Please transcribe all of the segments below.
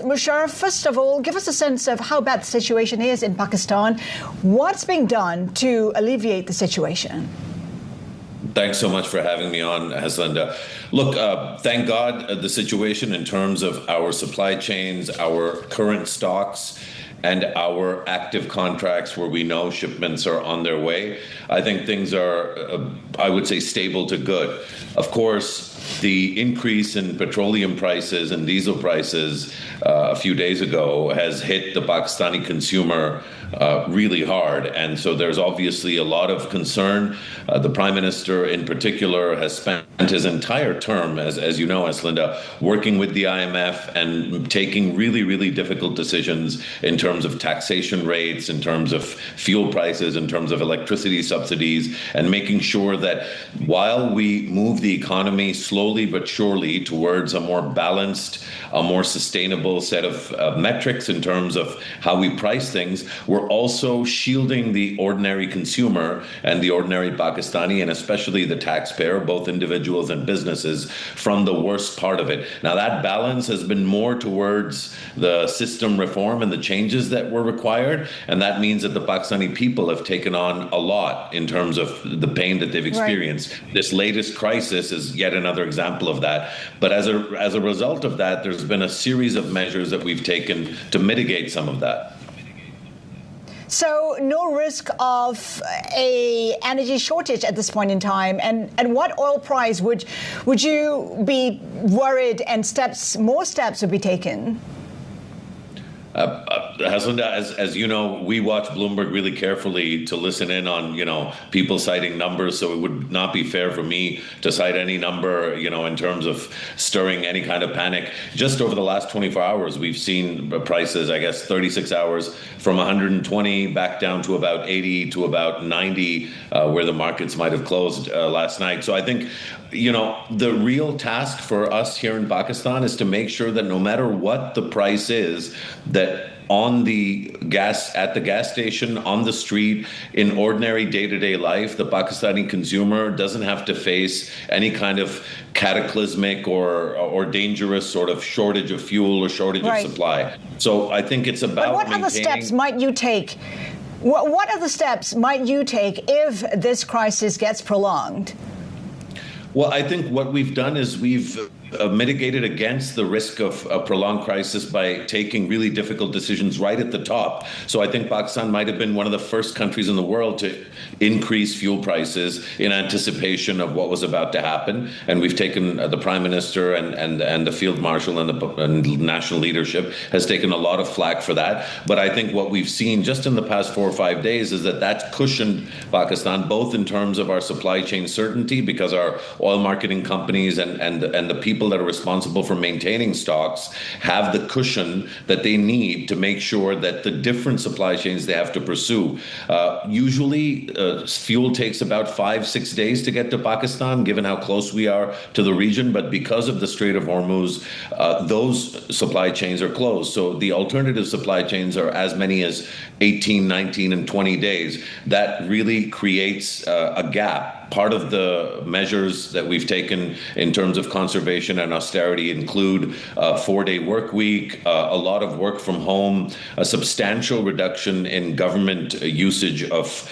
Mosharraf, first of all, give us a sense of how bad the situation is in Pakistan. What's being done to alleviate the situation? Thanks so much for having me on, Haslinda. Look, thank God the situation in terms of our supply chains, our current stocks, and our active contracts where we know shipments are on their way. I think things are, I would say, stable to good. Of course, the increase in petroleum prices and diesel prices a few days ago has hit the Pakistani consumer really hard. And so there's obviously a lot of concern. The Prime Minister in particular has spent his entire term, as you know, Haslinda, working with the IMF and taking really, really difficult decisions in terms of taxation rates, in terms of fuel prices, in terms of electricity subsidies, and making sure that while we move the economy slowly but surely towards a more balanced, a more sustainable set of metrics in terms of how we price things, we're also shielding the ordinary consumer and the ordinary Pakistani, and especially the taxpayer, both individuals and businesses, from the worst part of it. Now, that balance has been more towards the system reform and the changes that were required, and that means that the Pakistani people have taken on a lot in terms of the pain that they've experienced. Right. This latest crisis is yet another example of that. But as a result of that, there's been a series of measures that we've taken to mitigate some of that. So no risk of a energy shortage at this point in time, and what oil price would you be worried and more steps would be taken? Haslinda, as you know, we watch Bloomberg really carefully to listen in on, people citing numbers. So it would not be fair for me to cite any number, in terms of stirring any kind of panic. Just over the last 24 hours, we've seen prices, 36 hours, from 120 back down to about 80 to about 90, where the markets might have closed last night. So I think, the real task for us here in Pakistan is to make sure that no matter what the price is, that on the gas, at the gas station, on the street, in ordinary day-to-day life, the Pakistani consumer doesn't have to face any kind of cataclysmic or dangerous sort of shortage of fuel or shortage of supply. So I think it's about But what other steps might you take? What other steps might you take if this crisis gets prolonged? Well, I think what we've done is we've mitigated against the risk of a prolonged crisis by taking really difficult decisions right at the top. So I think Pakistan might have been one of the first countries in the world to increase fuel prices in anticipation of what was about to happen. And we've taken the Prime Minister and the Field Marshal and national leadership has taken a lot of flack for that. But I think what we've seen just in the past 4 or 5 days is that that's cushioned Pakistan, both in terms of our supply chain certainty, because our oil marketing companies and the people that are responsible for maintaining stocks have the cushion that they need to make sure that the different supply chains they have to pursue. Usually, fuel takes about 5-6 days to get to Pakistan, given how close we are to the region. But because of the Strait of Hormuz, those supply chains are closed. So the alternative supply chains are as many as 18, 19, and 20 days. That really creates a gap. Part of the measures that we've taken in terms of conservation and austerity include a 4-day work week, a lot of work from home, a substantial reduction in government usage of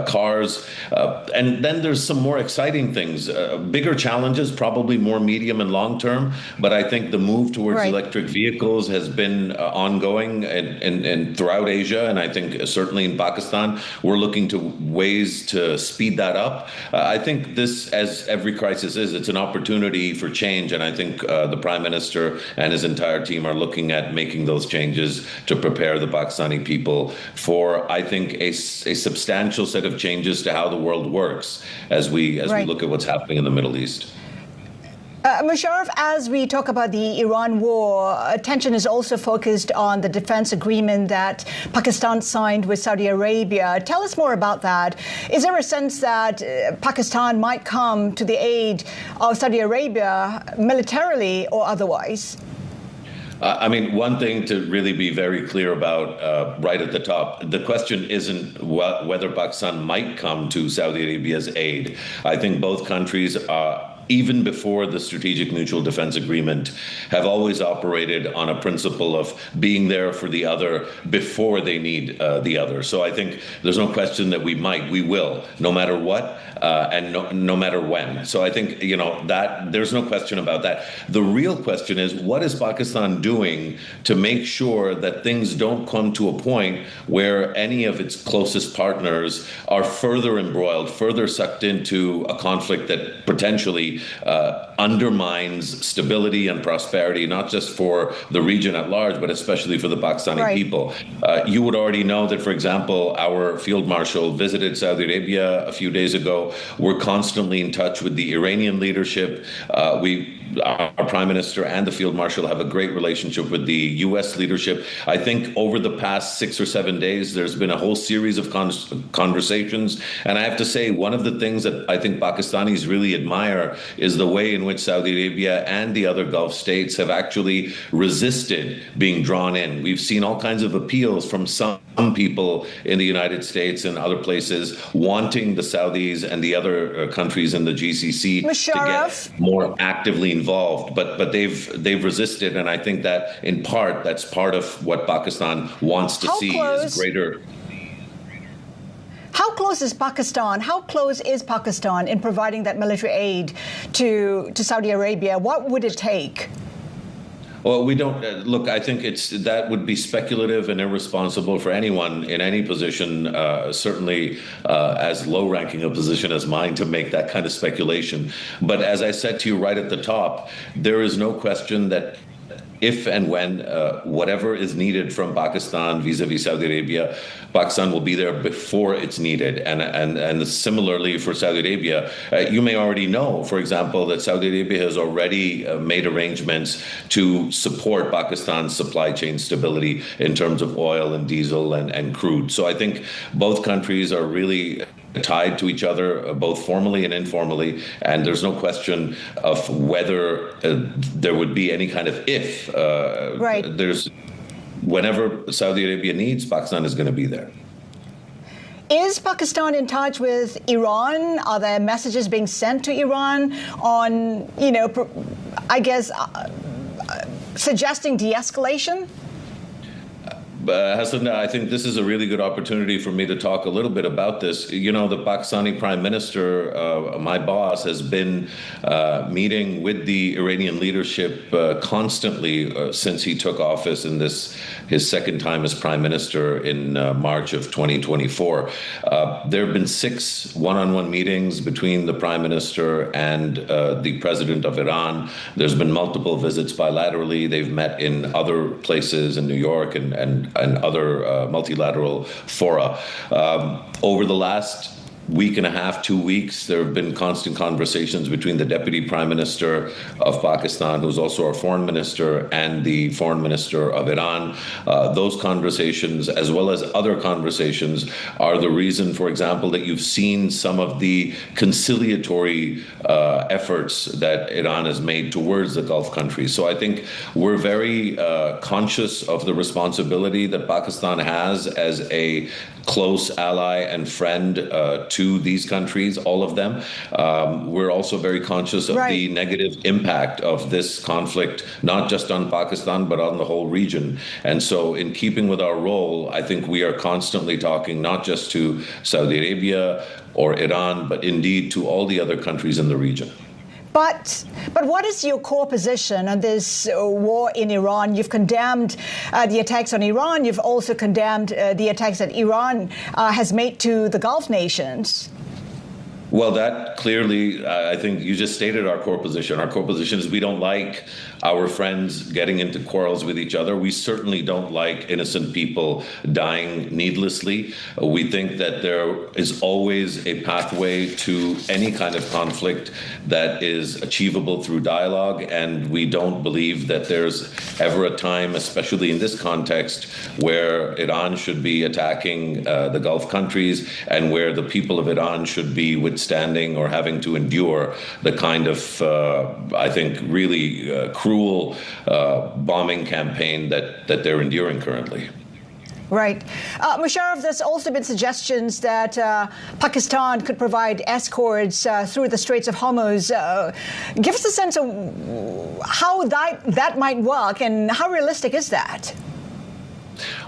cars. And then there's some more exciting things, bigger challenges, probably more medium and long term. But I think the move towards electric vehicles has been ongoing and throughout Asia. And I think certainly in Pakistan, we're looking to ways to speed that up. I think this, as every crisis is, it's an opportunity for change. And I think the Prime Minister and his entire team are looking at making those changes to prepare the Pakistani people for, I think, a substantial set of changes to how the world works as we look at what's happening in the Middle East. Mosharraf, as we talk about the Iran war, attention is also focused on the defense agreement that Pakistan signed with Saudi Arabia. Tell us more about that. Is there a sense that Pakistan might come to the aid of Saudi Arabia militarily or otherwise? One thing to really be very clear about right at the top, the question isn't whether Pakistan might come to Saudi Arabia's aid. I think both countries even before the Strategic Mutual Defense Agreement, have always operated on a principle of being there for the other before they need the other. So I think there's no question that we will, no matter what, and no matter when. So I think, that there's no question about that. The real question is, what is Pakistan doing to make sure that things don't come to a point where any of its closest partners are further embroiled, further sucked into a conflict that potentially undermines stability and prosperity, not just for the region at large, but especially for the Pakistani people. You would already know that, for example, our field marshal visited Saudi Arabia a few days ago. We're constantly in touch with the Iranian leadership. Our prime minister and the field marshal have a great relationship with the U.S. leadership. I think over the past 6 or 7 days, there's been a whole series of conversations. And I have to say, one of the things that I think Pakistanis really admire is the way in which Saudi Arabia and the other Gulf states have actually resisted being drawn in. We've seen all kinds of appeals from some people in the United States and other places wanting the Saudis and the other countries in the GCC Mosharraf, to get more actively involved, but they've resisted, and I think that in part that's part of what Pakistan wants to see is greater. How close is Pakistan? How close is Pakistan in providing that military aid to Saudi Arabia? What would it take? Well, we don't look. I think that would be speculative and irresponsible for anyone in any position, certainly as low-ranking a position as mine, to make that kind of speculation. But as I said to you right at the top, there is no question that if and when whatever is needed from Pakistan vis-a-vis Saudi Arabia, Pakistan will be there before it's needed. And similarly for Saudi Arabia, you may already know, for example, that Saudi Arabia has already made arrangements to support Pakistan's supply chain stability in terms of oil and diesel and crude. So I think both countries are really tied to each other, both formally and informally, and there's no question of whether there would be any kind of if. There's whenever Saudi Arabia needs, Pakistan is going to be there. Is Pakistan in touch with Iran? Are there messages being sent to Iran on, suggesting de-escalation? Hassan, I think this is a really good opportunity for me to talk a little bit about this. The Pakistani Prime Minister, my boss, has been meeting with the Iranian leadership constantly since he took office in his second time as Prime Minister in March of 2024. There have been 6 one-on-one meetings between the Prime Minister and the President of Iran. There's been multiple visits bilaterally. They've met in other places in New York and other multilateral fora. Over the last week and a half, 2 weeks, there have been constant conversations between the Deputy Prime Minister of Pakistan, who's also our Foreign Minister, and the Foreign Minister of Iran. Those conversations, as well as other conversations, are the reason, for example, that you've seen some of the conciliatory efforts that Iran has made towards the Gulf countries. So I think we're very conscious of the responsibility that Pakistan has as a close ally and friend to these countries, all of them. We're also very conscious of the negative impact of this conflict, not just on Pakistan, but on the whole region. And so in keeping with our role, I think we are constantly talking not just to Saudi Arabia or Iran, but indeed to all the other countries in the region. But what is your core position on this war in Iran? You've condemned the attacks on Iran. You've also condemned the attacks that Iran has made to the Gulf nations. Well, that clearly, I think you just stated our core position. Our core position is we don't like our friends getting into quarrels with each other. We certainly don't like innocent people dying needlessly. We think that there is always a pathway to any kind of conflict that is achievable through dialogue, and we don't believe that there's ever a time, especially in this context, where Iran should be attacking the Gulf countries and where the people of Iran should be withstanding or having to endure the kind of, I think, really cruel bombing campaign that they're enduring currently. Right. Mosharraf, there's also been suggestions that Pakistan could provide escorts through the Straits of Hormuz. Give us a sense of how that might work and how realistic is that?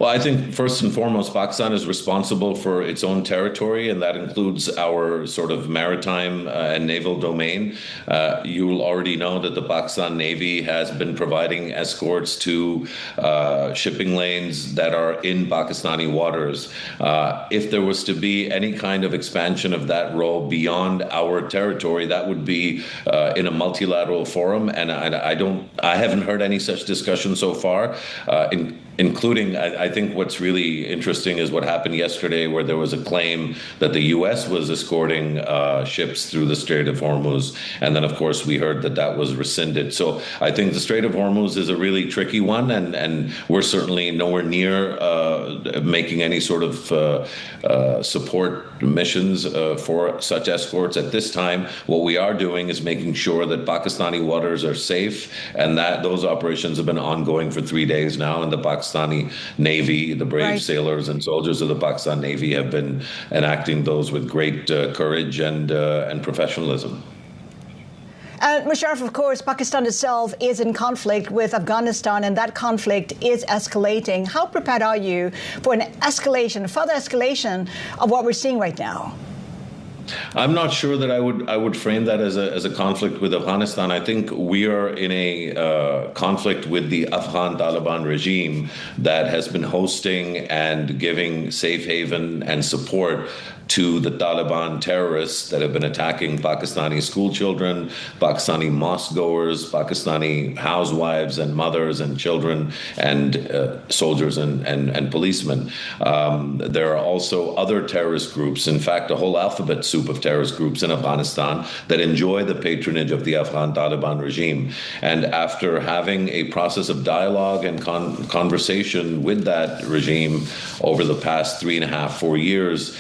Well, I think first and foremost, Pakistan is responsible for its own territory, and that includes our sort of maritime and naval domain. You will already know that the Pakistan Navy has been providing escorts to shipping lanes that are in Pakistani waters. If there was to be any kind of expansion of that role beyond our territory, that would be in a multilateral forum, and I haven't heard any such discussion so far. Including, I think what's really interesting is what happened yesterday, where there was a claim that the U.S. was escorting ships through the Strait of Hormuz. And then, of course, we heard that that was rescinded. So I think the Strait of Hormuz is a really tricky one, and we're certainly nowhere near making any sort of support missions for such escorts at this time. What we are doing is making sure that Pakistani waters are safe, and that those operations have been ongoing for 3 days now, and the Pakistani Navy, the brave sailors and soldiers of the Pakistan Navy have been enacting those with great courage and professionalism. Mosharraf, of course, Pakistan itself is in conflict with Afghanistan, and that conflict is escalating. How prepared are you for an escalation, further escalation of what we're seeing right now? I'm not sure that I would frame that as a conflict with Afghanistan. I think we are in a conflict with the Afghan Taliban regime that has been hosting and giving safe haven and support to the Taliban terrorists that have been attacking Pakistani school children, Pakistani mosque goers, Pakistani housewives and mothers and children, and soldiers and policemen. There are also other terrorist groups, in fact, a whole alphabet soup of terrorist groups in Afghanistan that enjoy the patronage of the Afghan Taliban regime. And after having a process of dialogue and conversation with that regime over the past 3.5, 4 years,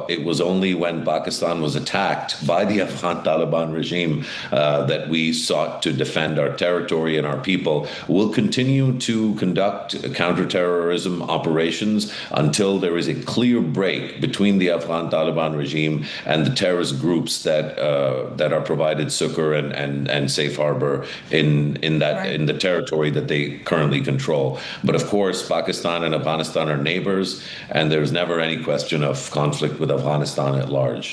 it was only when Pakistan was attacked by the Afghan Taliban regime that we sought to defend our territory and our people. We'll continue to conduct counterterrorism operations until there is a clear break between the Afghan Taliban regime and the terrorist groups that are provided succor and safe harbor in the territory that they currently control. But of course, Pakistan and Afghanistan are neighbors, and there's never any question of conflict with Afghanistan at large.